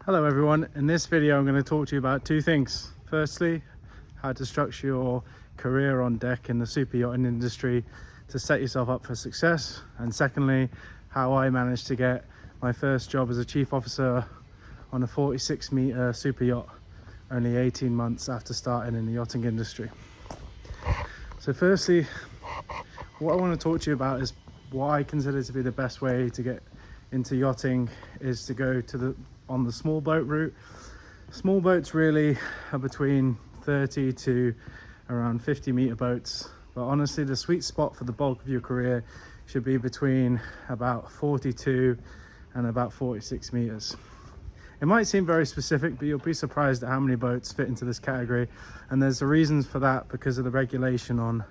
Hello everyone, in this video I'm going to talk to you about two things. Firstly, how to structure your career on deck in the super yachting industry to set yourself up for success, and secondly, how I managed to get my first job as a chief officer on a 46-meter super yacht only 18 months after starting in the yachting industry. So firstly, what I want to talk to you about is what I consider to be the best way to get into yachting is to go to on the small boat route. Small boats really are between 30 to around 50-meter boats, but honestly the sweet spot for the bulk of your career should be between about 42 and about 46 meters. It might seem very specific, but you'll be surprised at how many boats fit into this category, and there's a reason for that because of the regulation on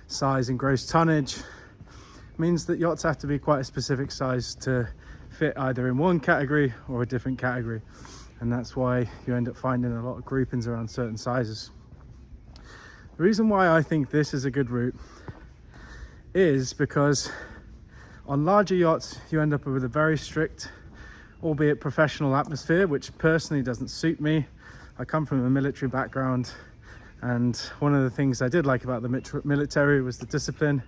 size and gross tonnage. It means that yachts have to be quite a specific size to fit either in one category or a different category, and that's why you end up finding a lot of groupings around certain sizes. The reason why I think this is a good route is because on larger yachts you end up with a very strict, albeit professional atmosphere, which personally doesn't suit me. I come from a military background, and one of the things I did like about the military was the discipline,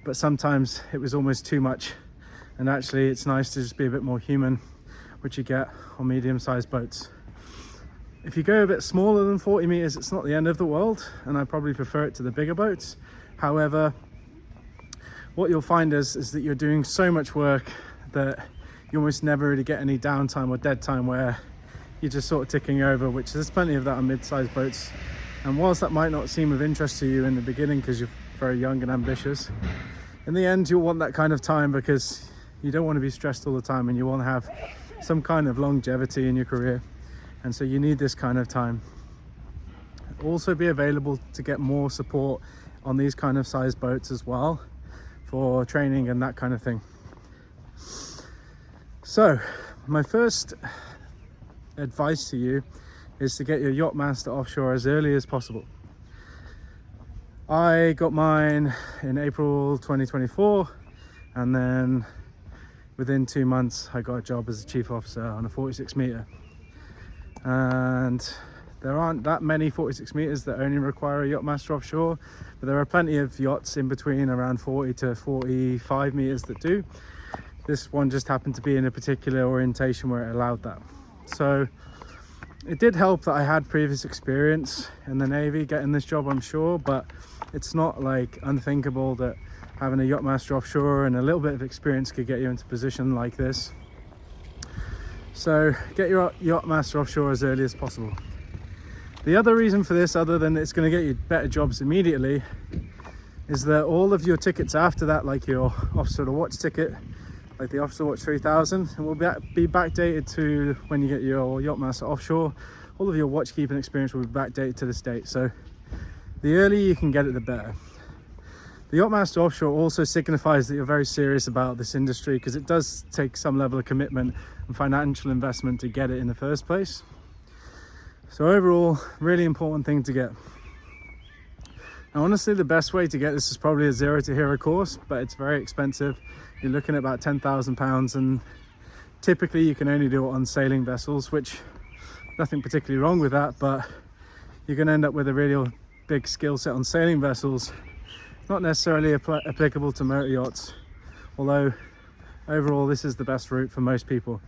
but sometimes it was almost too much. And actually it's nice to just be a bit more human, which you get on medium-sized boats. If you go a bit smaller than 40 meters, it's not the end of the world, and I probably prefer it to the bigger boats. However, what you'll find is that you're doing so much work that you almost never really get any downtime or dead time where you're just sort of ticking over, which there's plenty of that on mid-sized boats. And whilst that might not seem of interest to you in the beginning because you're very young and ambitious, in the end you'll want that kind of time because you don't want to be stressed all the time, and you want to have some kind of longevity in your career, and so you need this kind of time. Also be available to get more support on these kind of size boats as well for training and that kind of thing. So my first advice to you is to get your yacht master offshore as early as possible. I got mine in April 2024, and then within 2 months I got a job as a chief officer on a 46 meter, and there aren't that many 46 meters that only require a yacht master offshore, but there are plenty of yachts in between around 40 to 45 meters that do. This one just happened to be in a particular orientation where it allowed that. So it did help that I had previous experience in the Navy getting this job, I'm sure, but it's not like unthinkable that having a yacht master offshore and a little bit of experience could get you into a position like this. So get your yacht master offshore as early as possible. The other reason for this, other than it's going to get you better jobs immediately, is that all of your tickets after that, like your officer to watch ticket, like the officer watch 3000, will be backdated to when you get your yacht master offshore. All of your watch keeping experience will be backdated to this date, so the earlier you can get it, the better. The yacht master offshore also signifies that you're very serious about this industry, because it does take some level of commitment and financial investment to get it in the first place. So overall, really important thing to get. Now honestly, the best way to get this is probably a 0 to hero course, but it's very expensive. You're looking at about £10,000, and typically you can only do it on sailing vessels, which nothing particularly wrong with that, but you're going to end up with a really big skill set on sailing vessels, not necessarily applicable to motor yachts, although overall this is the best route for most people.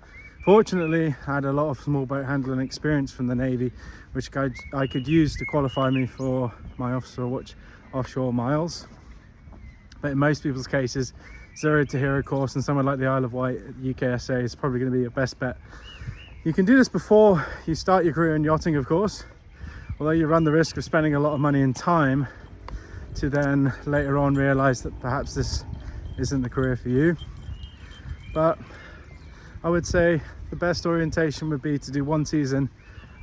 Fortunately, I had a lot of small boat handling experience from the Navy, which I could use to qualify me for my officer watch offshore miles. But in most people's cases, 0 to hero course and somewhere like the Isle of Wight at UKSA is probably going to be your best bet. You can do this before you start your career in yachting, of course, although you run the risk of spending a lot of money and time to then later on realize that perhaps this isn't the career for you. But I would say the best orientation would be to do 1 season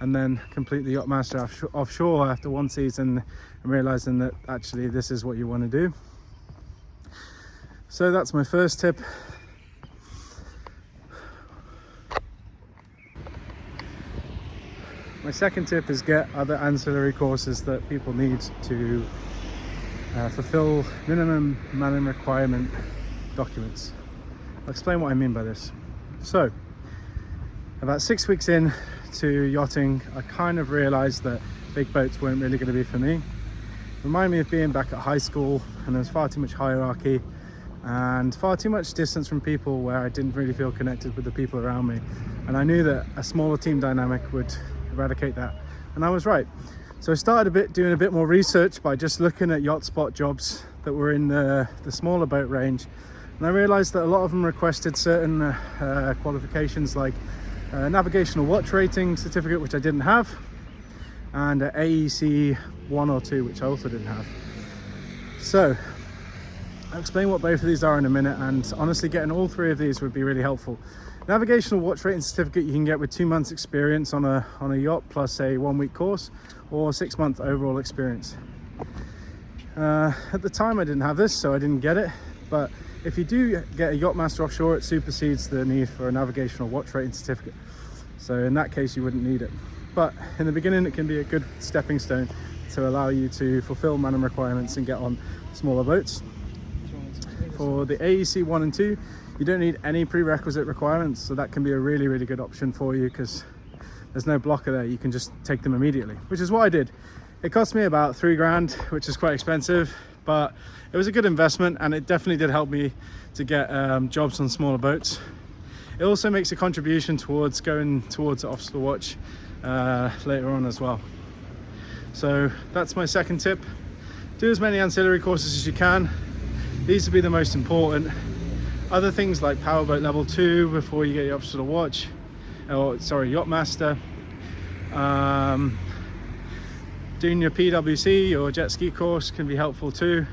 and then complete the yacht master offshore after 1 season, and realizing that actually this is what you want to do. So that's my first tip. My second tip is get other ancillary courses that people need to fulfill minimum manning requirement documents. I'll explain what I mean by this. So About 6 weeks in to yachting, I kind of realized that big boats weren't really going to be for me. Remind me of being back at high school, and there was far too much hierarchy and far too much distance from people where I didn't really feel connected with the people around me. And I knew that a smaller team dynamic would eradicate that, and I was right. So I started doing a bit more research by just looking at yacht spot jobs that were in the smaller boat range, and I realized that a lot of them requested certain qualifications like navigational watch rating certificate, which I didn't have, and AEC 1 or 2, which I also didn't have. So I'll explain what both of these are in a minute, and honestly getting all three of these would be really helpful. Navigational watch rating certificate you can get with 2 months experience on a yacht plus a 1 week course, or 6 month overall experience. At the time I didn't have this, so I didn't get it, but if you do get a Yacht Master Offshore, it supersedes the need for a navigational watch rating certificate. So in that case you wouldn't need it. But in the beginning it can be a good stepping stone to allow you to fulfill minimum requirements and get on smaller boats. For the AEC 1 and 2, you don't need any prerequisite requirements, so that can be a really, really good option for you because there's no blocker there. You can just take them immediately, which is what I did. It cost me about $3,000, which is quite expensive, but it was a good investment, and it definitely did help me to get jobs on smaller boats. It also makes a contribution towards going towards Officer Watch later on as well. So that's my second tip. Do as many ancillary courses as you can. These will be the most important. Other things like Powerboat Level 2 before you get your Officer Watch, or sorry, Yacht Master. Doing your PWC or jet ski course can be helpful too.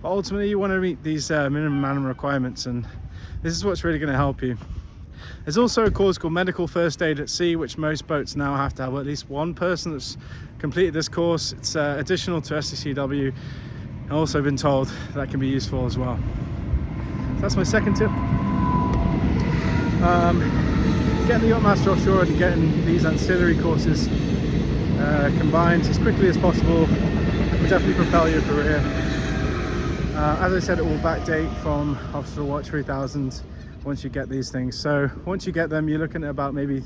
But ultimately you want to meet these minimum requirements, and this is what's really going to help you. There's also a course called Medical First Aid at Sea, which most boats now have to have at least one person that's completed this course. It's additional to SCCW. I've also been told that can be useful as well. So that's my second tip. Getting the Yacht Master Offshore and getting these ancillary courses combined as quickly as possible will definitely propel your career. As I said, it will backdate from Officer Watch 3000 once you get these things. So once you get them, you're looking at about maybe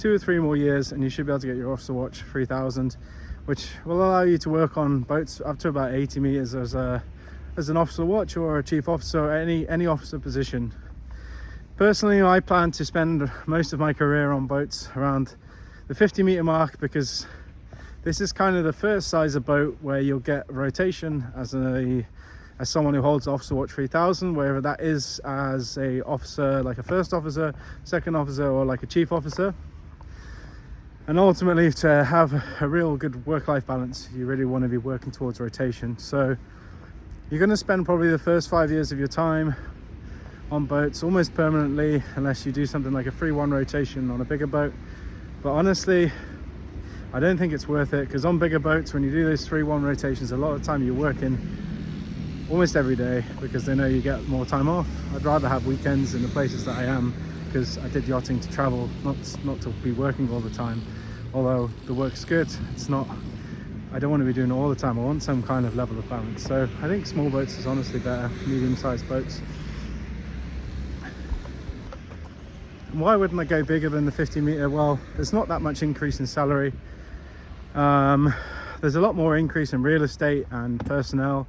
2 or 3 more years, and you should be able to get your Officer Watch 3000, which will allow you to work on boats up to about 80 meters as an Officer Watch or a Chief Officer, or any officer position. Personally, I plan to spend most of my career on boats around the 50 meter mark, because this is kind of the first size of boat where you'll get rotation as someone who holds Officer Watch 3000, wherever that is as a officer, like a first officer, second officer, or like a chief officer. And ultimately, to have a real good work-life balance, you really want to be working towards rotation. So you're going to spend probably the first 5 years of your time on boats almost permanently, unless you do something like a 3-1 rotation on a bigger boat. But honestly, I don't think it's worth it, because on bigger boats, when you do those 3-1 rotations, a lot of the time you're working almost every day, because they know you get more time off. I'd rather have weekends in the places that I am, because I did yachting to travel, not to be working all the time. Although the work's good, it's not, I don't want to be doing it all the time. I want some kind of level of balance. So I think small boats is honestly better, medium-sized boats. Why wouldn't I go bigger than the 50 meter? Well, there's not that much increase in salary. There's a lot more increase in real estate and personnel.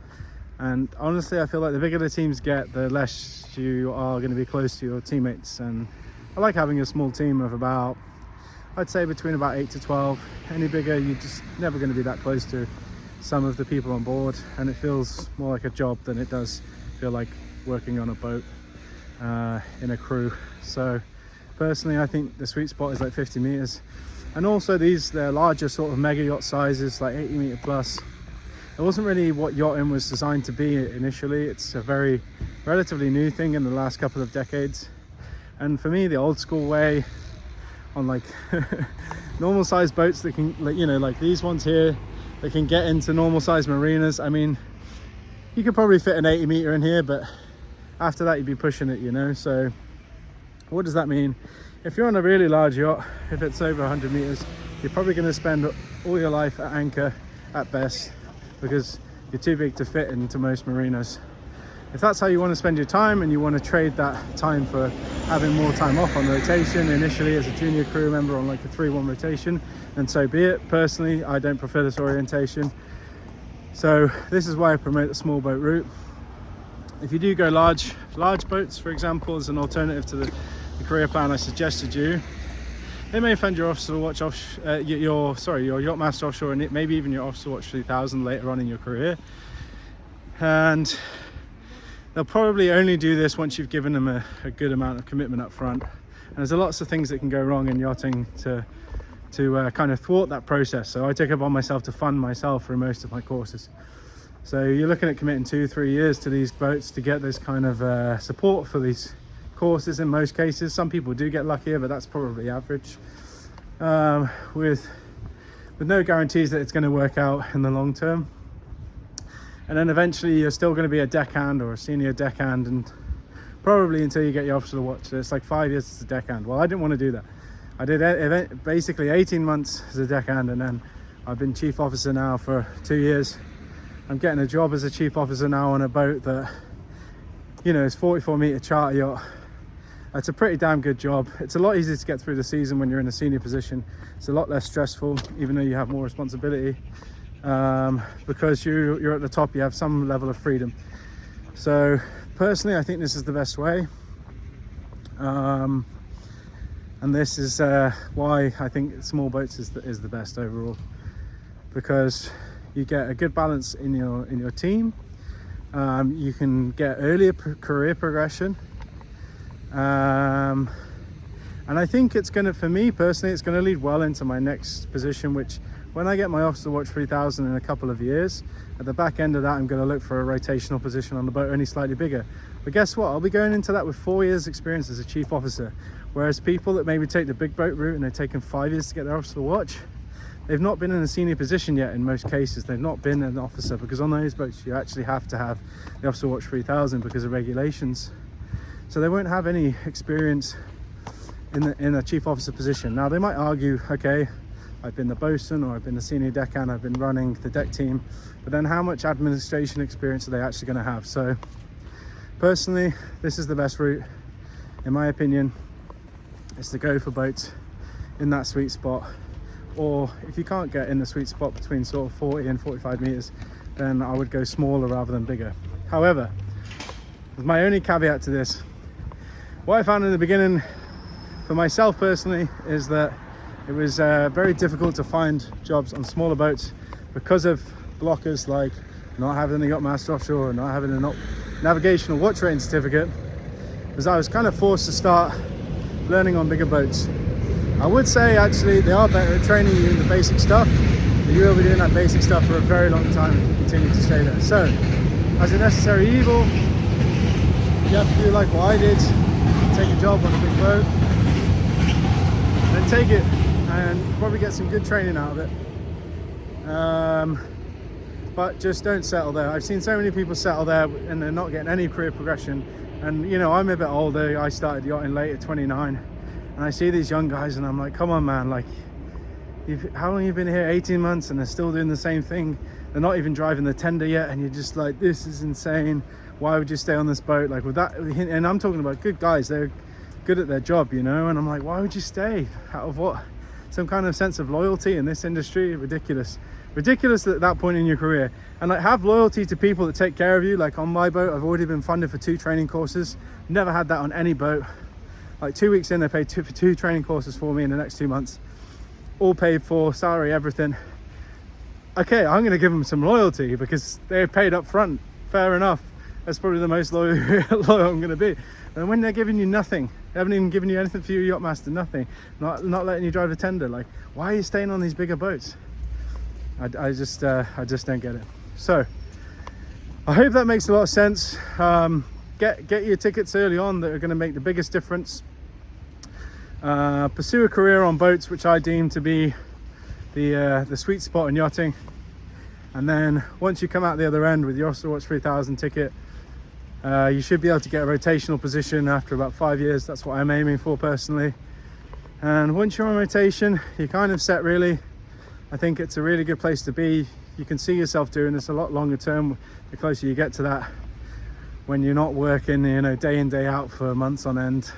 And honestly, I feel like the bigger the teams get, the less you are going to be close to your teammates. And I like having a small team of about, I'd say between about 8 to 12. Any bigger, you're just never going to be that close to some of the people on board. And it feels more like a job than it does feel like working on a boat in a crew. So personally, I think the sweet spot is like 50 meters. And also they're larger sort of mega yacht sizes, like 80 meter plus. It wasn't really what yachting was designed to be initially. It's a very relatively new thing in the last couple of decades. And for me, the old school way on like normal sized boats that can, like these ones here, they can get into normal sized marinas. I mean, you could probably fit an 80 meter in here, but after that you'd be pushing it, So what does that mean? If you're on a really large yacht, if it's over 100 meters, you're probably going to spend all your life at anchor at best, because you're too big to fit into most marinas. if that's how you want to spend your time and you want to trade that time for having more time off on rotation initially as a junior crew member on like a 3-1 rotation, then so be it. Personally, I don't prefer this orientation, so this is why I promote the small boat route. If you do go large boats, for example, as an alternative to the career plan I suggested you, they may fund your Officer Watch your Yachtmaster Offshore, and maybe even your Officer Watch 3000 later on in your career. And they'll probably only do this once you've given them a good amount of commitment up front. And there's lots of things that can go wrong in yachting to kind of thwart that process. So I take it upon myself to fund myself through most of my courses. So you're looking at committing 2-3 years to these boats to get this kind of support for these courses in most cases. Some people do get luckier, but that's probably average, with no guarantees that it's going to work out in the long term. And then eventually you're still going to be a deckhand or a senior deckhand, and probably until you get your Officer Watch. So it's like 5 years as a deckhand. Well, I didn't want to do that. I did basically 18 months as a deckhand, and then I've been chief officer now for 2 years. I'm getting a job as a chief officer now on a boat that, you know, is 44-meter charter yacht. It's a pretty damn good job. It's a lot easier to get through the season when you're in a senior position. It's a lot less stressful, even though you have more responsibility, because you're at the top. You have some level of freedom. So personally, I think this is the best way, and this is why I think small boats is the best overall, because you get a good balance in your team. You can get earlier career progression, and I think it's going to, for me personally, it's going to lead well into my next position, which when I get my Officer Watch 3000 in a couple of years, at the back end of that, I'm going to look for a rotational position on the boat, only slightly bigger. But guess what? I'll be going into that with 4 years experience as a chief officer, whereas people that maybe take the big boat route and they're taking 5 years to get their Officer Watch, they've not been in a senior position yet. In most cases, they've not been an officer, because on those boats you actually have to have the Officer Watch 3000 because of regulations. So they won't have any experience in a chief officer position. Now they might argue, okay, I've been the bosun or I've been the senior deckhand, I've been running the deck team, but then how much administration experience are they actually going to have? So personally, this is the best route, in my opinion, is to go for boats in that sweet spot. Or if you can't get in the sweet spot between sort of 40 and 45 meters, then I would go smaller rather than bigger. However, my only caveat to this, what I found in the beginning for myself personally is that it was very difficult to find jobs on smaller boats because of blockers like not having the Yachtmaster Offshore and not having a navigational watch rating certificate, because I was kind of forced to start learning on bigger boats. I would say actually they are better at training you in the basic stuff, but you will be doing that basic stuff for a very long time if you continue to stay there. So as a necessary evil, you have to do like what I did, take a job on a big boat, then take it and probably get some good training out of it, but just don't settle there. I've seen so many people settle there and they're not getting any career progression. And you know, I'm a bit older, I started yachting late at 29, and I see these young guys and I'm like, come on man, like how long you been here? 18 months and they're still doing the same thing. They're not even driving the tender yet, and you're just like, this is insane. Why would you stay on this boat? Like with that, and I'm talking about good guys, they're good at their job, you know, and I'm like, why would you stay? Out of what? Some kind of sense of loyalty in this industry? Ridiculous at that point in your career. And like, have loyalty to people that take care of you. Like on my boat, I've already been funded for 2 training courses. Never had that on any boat. Like 2 weeks in, they paid for 2 training courses for me in the next 2 months, all paid for, salary, everything. Okay, I'm gonna give them some loyalty because they're paid up front. Fair enough. That's probably the most loyal I'm gonna be. And when they're giving you nothing, they haven't even given you anything for your Yachtmaster, nothing, not letting you drive a tender, like why are you staying on these bigger boats? I just don't get it. So I hope that makes a lot of sense. Get your tickets early on that are going to make the biggest difference. Pursue a career on boats, which I deem to be the sweet spot in yachting. And then once you come out the other end with your Officer Watch 3000 ticket, you should be able to get a rotational position after about 5 years. That's what I'm aiming for personally. And once you're on rotation, you're kind of set really. I think it's a really good place to be. You can see yourself doing this a lot longer term the closer you get to that. when you're not working, you know, day in day out for months on end.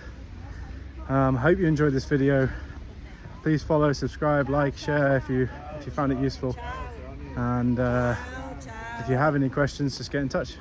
Hope you enjoyed this video. Please follow, subscribe, like, share if you found it useful, and if you have any questions, just get in touch.